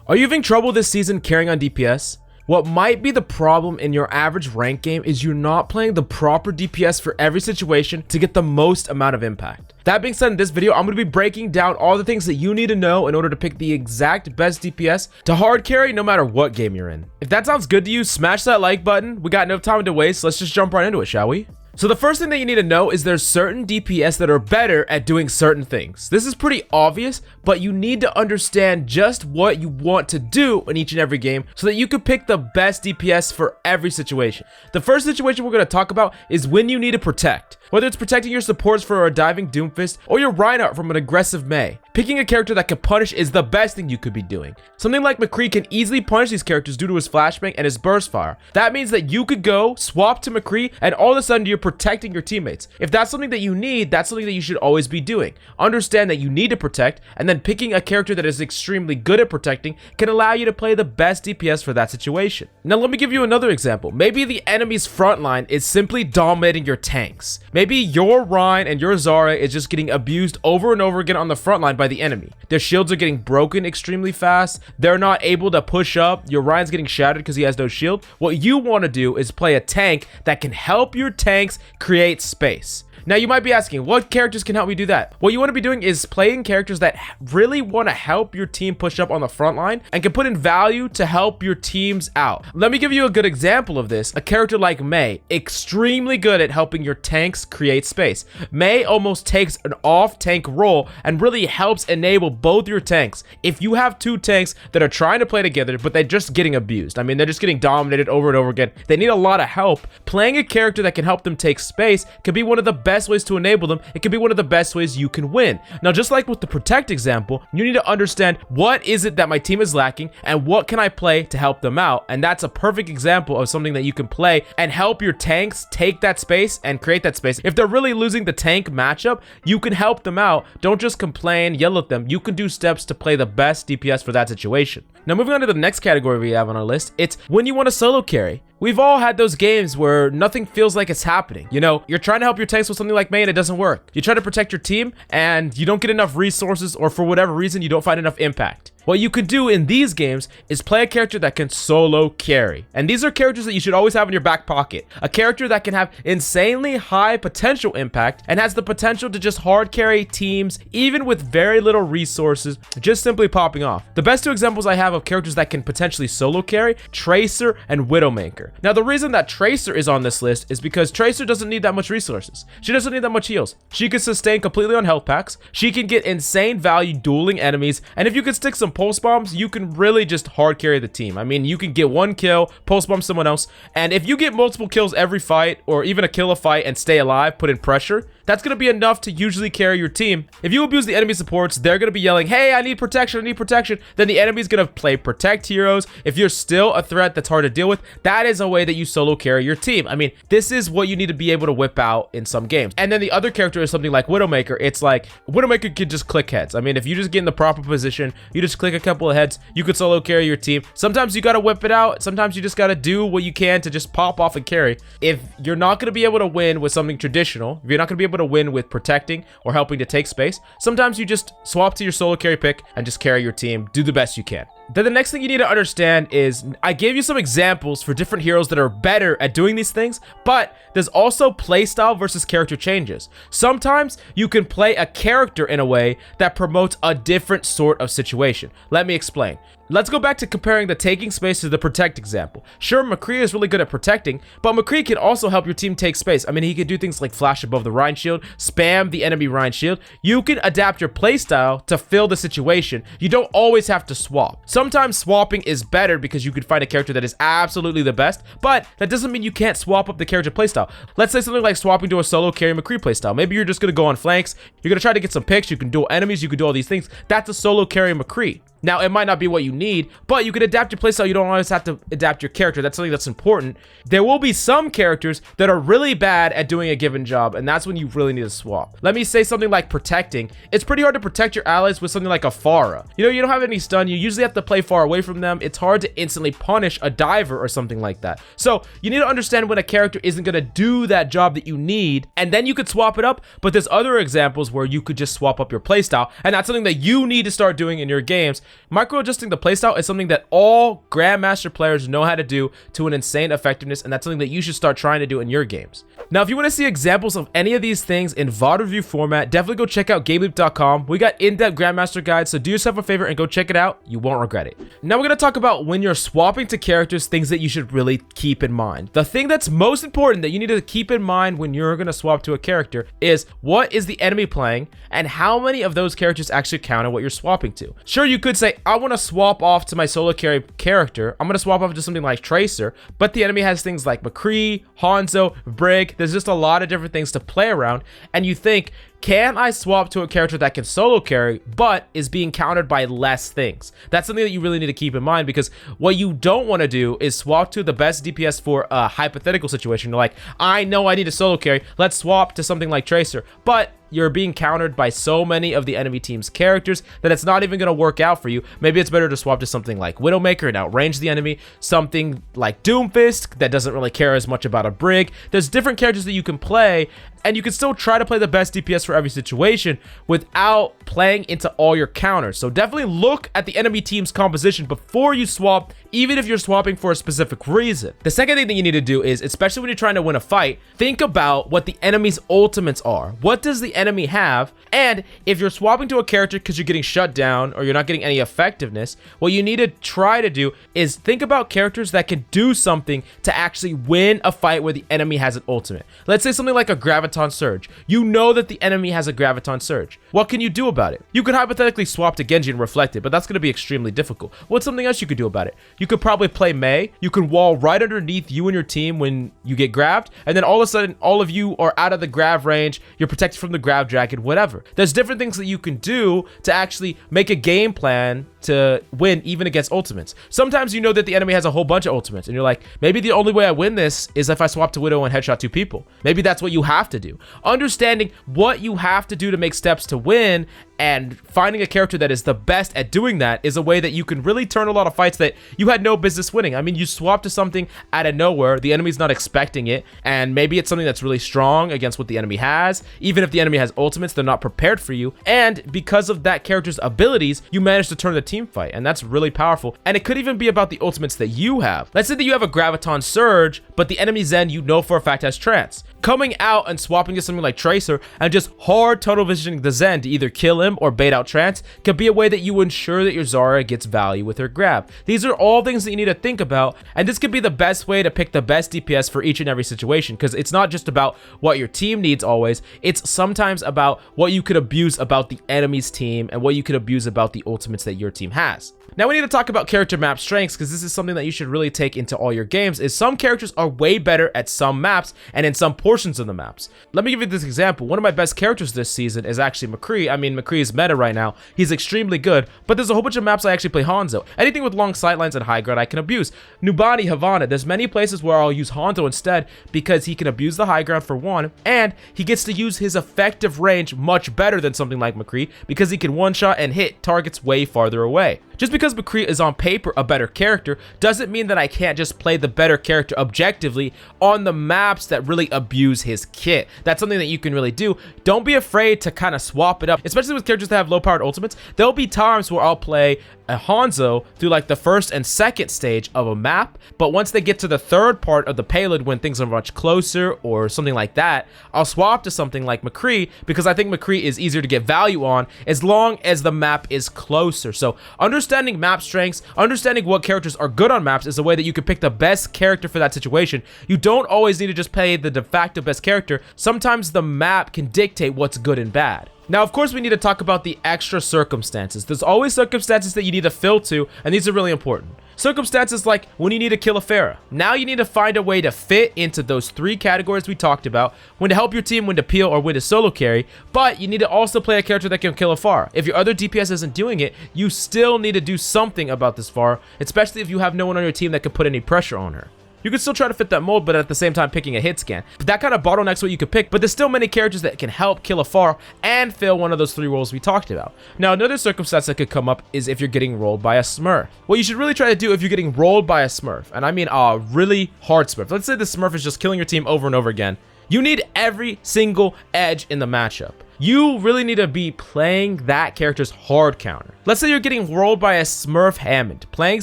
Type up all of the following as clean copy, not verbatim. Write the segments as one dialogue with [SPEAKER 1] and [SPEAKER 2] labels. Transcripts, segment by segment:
[SPEAKER 1] Are you having trouble this season carrying on DPS? What might be the problem in your average rank game is you're not playing the proper DPS for every situation to get the most amount of impact. That being said, in this video, I'm going to be breaking down all the things that you need to know in order to pick the exact best DPS to hard carry no matter what game you're in. If that sounds good to you, smash that like button. We got no time to waste. Let's just jump right into it, shall we? So the first thing that you need to know is there's certain DPS that are better at doing certain things. This is pretty obvious, but you need to understand just what you want to do in each and every game so that you can pick the best DPS for every situation. The first situation we're going to talk about is when you need to protect. Whether it's protecting your supports for a diving Doomfist or your Reinhardt from an aggressive Mei, picking a character that can punish is the best thing you could be doing. Something like McCree can easily punish these characters due to his flashbang and his burst fire. That means that you could go, swap to McCree, and all of a sudden you're protecting your teammates. If that's something that you need, that's something that you should always be doing. Understand that you need to protect, and then picking a character that is extremely good at protecting can allow you to play the best DPS for that situation. Now let me give you another example. Maybe the enemy's front line is simply dominating your tanks. Maybe your Rein and your Zarya is just getting abused over and over again on the front line by the enemy. Their shields are getting broken extremely fast. They're not able to push up. Your Rein's getting shattered because he has no shield. What you want to do is play a tank that can help your tanks create space. Now you might be asking, what characters can help me do that? What you want to be doing is playing characters that really want to help your team push up on the front line and can put in value to help your teams out. Let me give you a good example of this. A character like Mei, extremely good at helping your tanks create space. Mei almost takes an off-tank role and really helps enable both your tanks. If you have two tanks that are trying to play together, but they're just getting abused, I mean, they're just getting dominated over and over again, they need a lot of help. Playing a character that can help them take space can be one of the best ways to enable them. It can be one of the best ways you can win. Now, just like with the protect example, you need to understand what is it that my team is lacking and what can I play to help them out. And that's a perfect example of something that you can play and help your tanks take that space and create that space. If they're really losing the tank matchup, you can help them out. Don't just complain, yell at them. You can do steps to play the best DPS for that situation. Now, moving on to the next category we have on our list, it's when you want to solo carry. We've all had those games where nothing feels like it's happening. You know, you're trying to help your tanks with something like Mei and it doesn't work. You try to protect your team and you don't get enough resources, or for whatever reason, you don't find enough impact. What you can do in these games is play a character that can solo carry. And these are characters that you should always have in your back pocket. A character that can have insanely high potential impact and has the potential to just hard carry teams, even with very little resources, just simply popping off. The best two examples I have of characters that can potentially solo carry, Tracer and Widowmaker. Now, the reason that Tracer is on this list is because Tracer doesn't need that much resources. She doesn't need that much heals. She can sustain completely on health packs. She can get insane value dueling enemies. And if you can stick some pulse bombs, you can really just hard carry the team. I mean, you can get one kill, pulse bomb someone else, and if you get multiple kills every fight, or even a kill a fight and stay alive, put in pressure, that's going to be enough to usually carry your team. If you abuse the enemy supports, they're going to be yelling, hey, I need protection, I need protection. Then the enemy's going to play protect heroes. If you're still a threat that's hard to deal with, that is a way that you solo carry your team. I mean, this is what you need to be able to whip out in some games. And then the other character is something like Widowmaker. It's like, Widowmaker can just click heads. I mean, if you just get in the proper position, you just click a couple of heads, you could solo carry your team. Sometimes you got to whip it out. Sometimes you just got to do what you can to just pop off and carry. If you're not going to be able to win with something traditional, if you're not going to be able to win with protecting or helping to take space, sometimes you just swap to your solo carry pick and just carry your team. Do the best you can. Then the next thing you need to understand is I gave you some examples for different heroes that are better at doing these things, but there's also playstyle versus character changes. Sometimes you can play a character in a way that promotes a different sort of situation. Let me explain. Let's go back to comparing the taking space to the protect example. Sure, McCree is really good at protecting, but McCree can also help your team take space. I mean, he can do things like flash above the Rein shield, spam the enemy Rein shield. You can adapt your playstyle to fill the situation. You don't always have to swap. Sometimes swapping is better because you can find a character that is absolutely the best, but that doesn't mean you can't swap up the character playstyle. Let's say something like swapping to a solo carry McCree playstyle. Maybe you're just going to go on flanks. You're going to try to get some picks. You can duel enemies. You can do all these things. That's a solo carry McCree. Now, it might not be what you need, but you can adapt your playstyle. You don't always have to adapt your character. That's something that's important. There will be some characters that are really bad at doing a given job, and that's when you really need to swap. Let me say something like protecting. It's pretty hard to protect your allies with something like a Pharah. You know, you don't have any stun. You usually have to play far away from them. It's hard to instantly punish a diver or something like that. So you need to understand when a character isn't going to do that job that you need, and then you could swap it up. But there's other examples where you could just swap up your playstyle, and that's something that you need to start doing in your games. Micro-adjusting the playstyle is something that all Grandmaster players know how to do to an insane effectiveness, and that's something that you should start trying to do in your games. Now, if you want to see examples of any of these things in VOD review format, definitely go check out GameLeap.com. We got in-depth Grandmaster guides, so do yourself a favor and go check it out. You won't regret it. Now, we're going to talk about when you're swapping to characters, things that you should really keep in mind. The thing that's most important that you need to keep in mind when you're going to swap to a character is what is the enemy playing and how many of those characters actually counter what you're swapping to. Sure, you could say, I want to swap off to my solo carry character. I'm going to swap off to something like Tracer, but the enemy has things like McCree, Hanzo, Brig. There's just a lot of different things to play around, and you think, can I swap to a character that can solo carry but is being countered by less things? That's something that you really need to keep in mind, because what you don't want to do is swap to the best DPS for a hypothetical situation. You're like, I know I need a solo carry, let's swap to something like Tracer, but you're being countered by so many of the enemy team's characters that it's not even going to work out for you. Maybe it's better to swap to something like Widowmaker and outrange the enemy, something like Doomfist that doesn't really care as much about a Brig. There's different characters that you can play, and you can still try to play the best DPS for every situation without playing into all your counters. So definitely look at the enemy team's composition before you swap, even if you're swapping for a specific reason. The second thing that you need to do is, especially when you're trying to win a fight, think about what the enemy's ultimates are. What does the enemy have? And if you're swapping to a character because you're getting shut down or you're not getting any effectiveness, what you need to try to do is think about characters that can do something to actually win a fight where the enemy has an ultimate. Let's say something like a Graviton Surge. You know that the enemy has a Graviton Surge. What can you do about it? You could hypothetically swap to Genji and reflect it, but that's going to be extremely difficult. What's something else you could do about it? You could probably play Mei. You can wall right underneath you and your team when you get grabbed, and then all of a sudden all of you are out of the grab range. You're protected from the grab dragon, whatever. There's different things that you can do to actually make a game plan to win even against ultimates. Sometimes you know that the enemy has a whole bunch of ultimates and you're like, maybe the only way I win this is if I swap to Widow and headshot two people. Maybe that's what you have to do. Understanding what you have to do to make steps to win and finding a character that is the best at doing that is a way that you can really turn a lot of fights that you had no business winning. I mean, you swap to something out of nowhere, the enemy's not expecting it, and maybe it's something that's really strong against what the enemy has. Even if the enemy has ultimates, they're not prepared for you, and because of that character's abilities, you manage to turn the team fight, and that's really powerful. And it could even be about the ultimates that you have. Let's say that you have a Graviton Surge, but the enemy Zen you know for a fact has Trance. Coming out and swapping to something like Tracer and just hard tunnel visioning the Zen to either kill him or bait out Trance can be a way that you ensure that your Zarya gets value with her grab. These are all things that you need to think about, and this could be the best way to pick the best DPS for each and every situation, because it's not just about what your team needs always, it's sometimes about what you could abuse about the enemy's team and what you could abuse about the ultimates that your team has. Now we need to talk about character map strengths, because this is something that you should really take into all your games. Is some characters are way better at some maps and in some portions of the maps. Let me give you this example. One of my best characters this season is actually McCree. I mean, McCree is meta right now. He's extremely good, but there's a whole bunch of maps I actually play Hanzo. Anything with long sightlines and high ground I can abuse. Nubani, Havana, there's many places where I'll use Hanzo instead because he can abuse the high ground for one, and he gets to use his effective range much better than something like McCree because he can one-shot and hit targets way farther away. Just because McCree is on paper a better character doesn't mean that I can't just play the better character objectively on the maps that really abuse his kit. That's something that you can really do. Don't be afraid to kind of swap it up, especially with characters that have low powered ultimates. There'll be times where I'll play a Hanzo through like the first and second stage of a map, but once they get to the third part of the payload when things are much closer or something like that, I'll swap to something like McCree because I think McCree is easier to get value on as long as the map is closer. So understanding map strengths, understanding what characters are good on maps is a way that you can pick the best character for that situation. You don't always need to just play the de facto best character. Sometimes the map can dictate what's good and bad. Now, of course, we need to talk about the extra circumstances. There's always circumstances that you need to fill to, and these are really important. Circumstances like when you need to kill a Pharah. Now you need to find a way to fit into those three categories we talked about, when to help your team, when to peel, or when to solo carry, but you need to also play a character that can kill a Pharah. If your other DPS isn't doing it, you still need to do something about this Pharah, especially if you have no one on your team that can put any pressure on her. you can still try to fit that mold, but at the same time picking a hit scan. But that kind of bottlenecks what you could pick, but there's still many characters that can help kill a Pharah and fill one of those 3 roles we talked about. Now, another circumstance that could come up is if you're getting rolled by a Smurf. What you should really try to do if you're getting rolled by a Smurf, and I mean a really hard Smurf. Let's say the Smurf is just killing your team over and over again. You need every single edge in the matchup. You really need to be playing that character's hard counter. Let's say you're getting rolled by a Smurf Hammond. Playing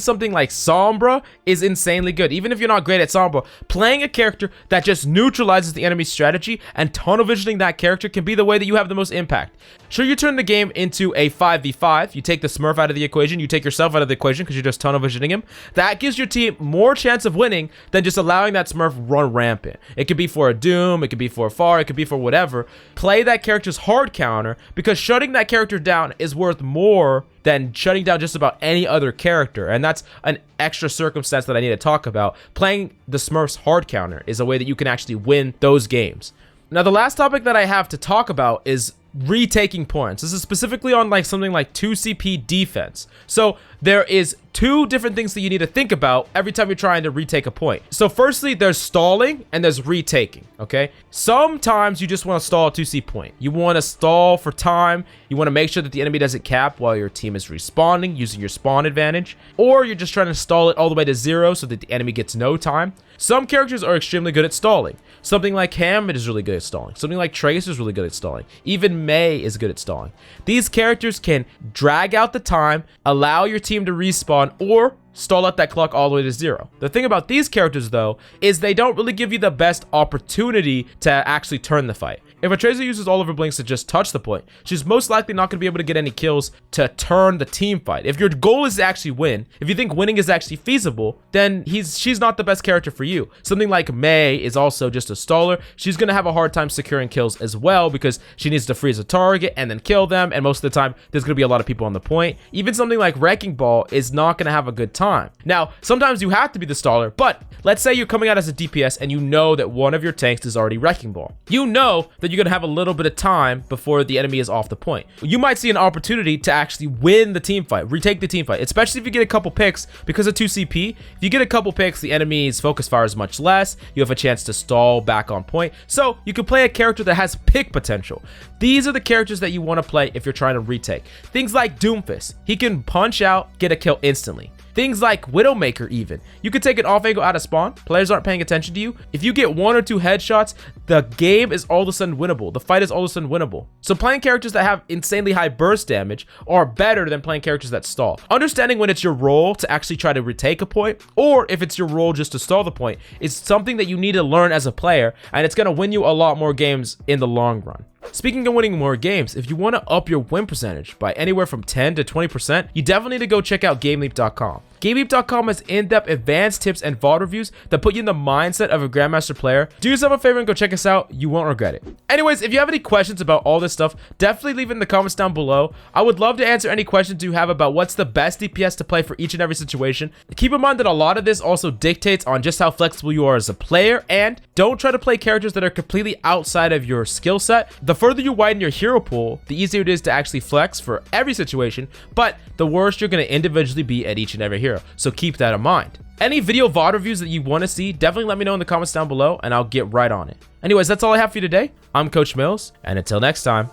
[SPEAKER 1] something like Sombra is insanely good. Even if you're not great at Sombra, playing a character that just neutralizes the enemy's strategy and tunnel visioning that character can be the way that you have the most impact. Sure, you turn the game into a 5v5. You take the Smurf out of the equation. You take yourself out of the equation because you're just tunnel visioning him. That gives your team more chance of winning than just allowing that Smurf run rampant. It could be for a Doom. It could be for a Pharah. It could be for whatever. Play that character's hard counter, because shutting that character down is worth more than shutting down just about any other character. And that's an extra circumstance that I need to talk about. Playing the Smurf's hard counter is a way that you can actually win those games. Now, the last topic that I have to talk about is retaking points. This is specifically on like something like 2 CP defense. So there is 2 different things that you need to think about every time you're trying to retake a point. So firstly, there's stalling and there's retaking, okay? Sometimes you just want to stall a 2C point. You want to stall for time. You want to make sure that the enemy doesn't cap while your team is respawning using your spawn advantage. Or you're just trying to stall it all the way to 0 so that the enemy gets no time. Some characters are extremely good at stalling. Something like Hammond is really good at stalling. Something like Tracer is really good at stalling. Even Mei is good at stalling. These characters can drag out the time, allow your team to respawn, or stall out that clock all the way to 0. The thing about these characters, though, is they don't really give you the best opportunity to actually turn the fight. If a Tracer uses all of her blinks to just touch the point, she's most likely not going to be able to get any kills to turn the team fight. If your goal is to actually win, if you think winning is actually feasible, then she's not the best character for you. Something like Mei is also just a staller. She's going to have a hard time securing kills as well because she needs to freeze a target and then kill them, and most of the time, there's going to be a lot of people on the point. Even something like Wrecking Ball is not going to have a good time. Now, sometimes you have to be the staller, but let's say you're coming out as a DPS and you know that one of your tanks is already Wrecking Ball. You know that you're going to have a little bit of time before the enemy is off the point. You might see an opportunity to actually win the team fight, retake the team fight, especially if you get a couple picks because of 2 CP. If you get a couple picks, the enemy's focus fire is much less. You have a chance to stall back on point. So you can play a character that has pick potential. These are the characters that you want to play if you're trying to retake. Things like Doomfist. He can punch out, get a kill instantly. Things like Widowmaker even. You could take an off angle out of spawn. Players aren't paying attention to you. If you get 1 or 2 headshots, the game is all of a sudden winnable. The fight is all of a sudden winnable. So playing characters that have insanely high burst damage are better than playing characters that stall. Understanding when it's your role to actually try to retake a point, or if it's your role just to stall the point, is something that you need to learn as a player, and it's going to win you a lot more games in the long run. Speaking of winning more games, if you want to up your win percentage by anywhere from 10 to 20%, you definitely need to go check out GameLeap.com. GameLeap.com has in-depth advanced tips and VOD reviews that put you in the mindset of a Grandmaster player. Do yourself a favor and go check us out. You won't regret it. Anyways, if you have any questions about all this stuff, definitely leave it in the comments down below. I would love to answer any questions you have about what's the best DPS to play for each and every situation. Keep in mind that a lot of this also dictates on just how flexible you are as a player, and don't try to play characters that are completely outside of your skill set. The further you widen your hero pool, the easier it is to actually flex for every situation, but the worse you're going to individually be at each and every hero. So keep that in mind. Any video VOD reviews that you want to see, definitely let me know in the comments down below and I'll get right on it. Anyways, that's all I have for you today. I'm Coach Mills, and until next time.